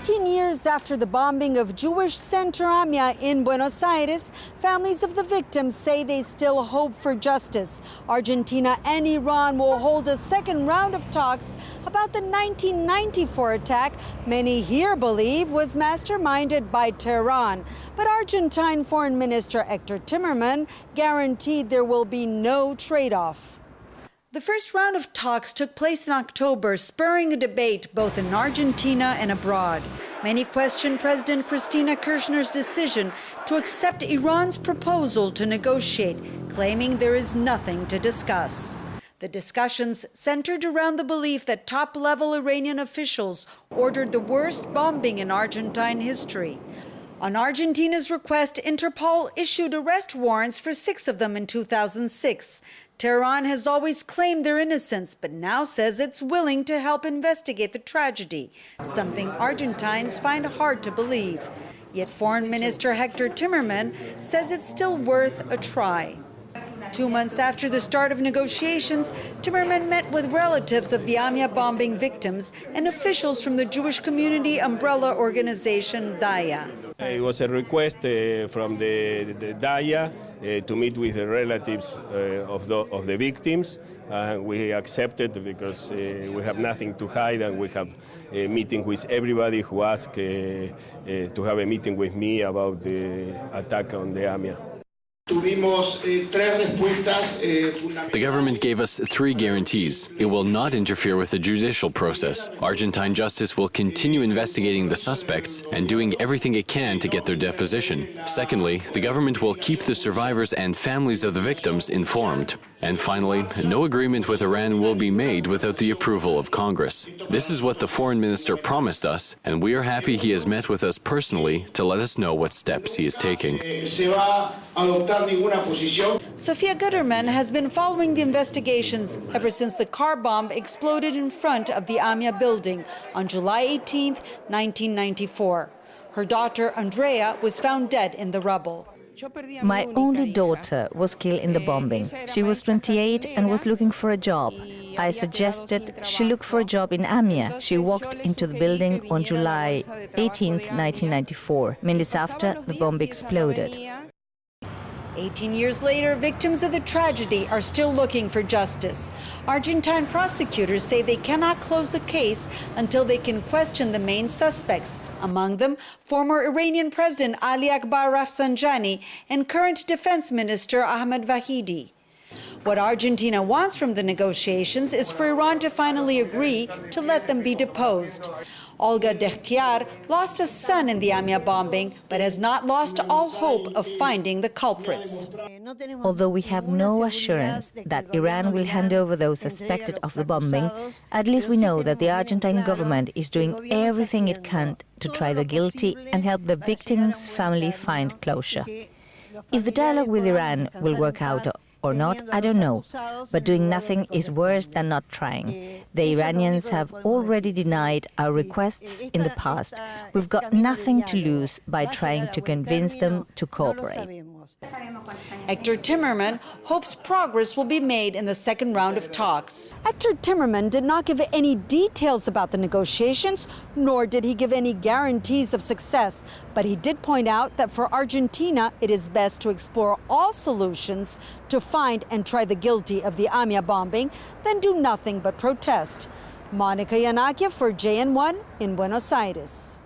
18 years after the bombing of Jewish center Amia in Buenos Aires, families of the victims say they still hope for justice. Argentina and Iran will hold a second round of talks about the 1994 attack many here believe was masterminded by Tehran. But Argentine Foreign Minister Hector Timerman guaranteed there will be no trade-off. The first round of talks took place in October, spurring a debate both in Argentina and abroad. Many questioned President Cristina Kirchner's decision to accept Iran's proposal to negotiate, claiming there is nothing to discuss. The discussions centered around the belief that top-level Iranian officials ordered the worst bombing in Argentine history. On Argentina's request, Interpol issued arrest warrants for 6 of them in 2006. Tehran has always claimed their innocence, but now says it's willing to help investigate the tragedy, something Argentines find hard to believe. Yet Foreign Minister Hector Timerman says it's still worth a try. 2 months after the start of negotiations, Timerman met with relatives of the Amia bombing victims and officials from the Jewish community umbrella organization Daya. It was a request from the Daya to meet with the relatives of the victims. We accepted because we have nothing to hide, and we have a meeting with everybody who asked to have a meeting with me about the attack on the Amia. The government gave us 3 guarantees. It will not interfere with the judicial process. Argentine justice will continue investigating the suspects and doing everything it can to get their deposition. Secondly, the government will keep the survivors and families of the victims informed. And finally, no agreement with Iran will be made without the approval of Congress. This is what the foreign minister promised us, and we are happy he has met with us personally to let us know what steps he is taking. Sophia Guterman has been following the investigations ever since the car bomb exploded in front of the Amia building on July 18, 1994. Her daughter, Andrea, was found dead in the rubble. My only daughter was killed in the bombing. She was 28 and was looking for a job. I suggested she look for a job in Amia. She walked into the building on July 18, 1994. Minutes after, the bomb exploded. 18 years later, victims of the tragedy are still looking for justice. Argentine prosecutors say they cannot close the case until they can question the main suspects, among them former Iranian President Ali Akbar Rafsanjani and current Defense Minister Ahmed Vahidi. What Argentina wants from the negotiations is for Iran to finally agree to let them be deposed. Olga Dechtiar lost a son in the Amia bombing, but has not lost all hope of finding the culprits. Although we have no assurance that Iran will hand over those suspected of the bombing, at least we know that the Argentine government is doing everything it can to try the guilty and help the victims' family find closure. If the dialogue with Iran will work out or not, I don't know, but doing nothing is worse than not trying. The Iranians have already denied our requests in the past. We've got nothing to lose by trying to convince them to cooperate. Hector Timerman hopes progress will be made in the second round of talks. Hector Timerman did not give any details about the negotiations, nor did he give any guarantees of success. But he did point out that for Argentina, it is best to explore all solutions to find and try the guilty of the Amia bombing than do nothing but protest. Monica Yanakiew for JN1 in Buenos Aires.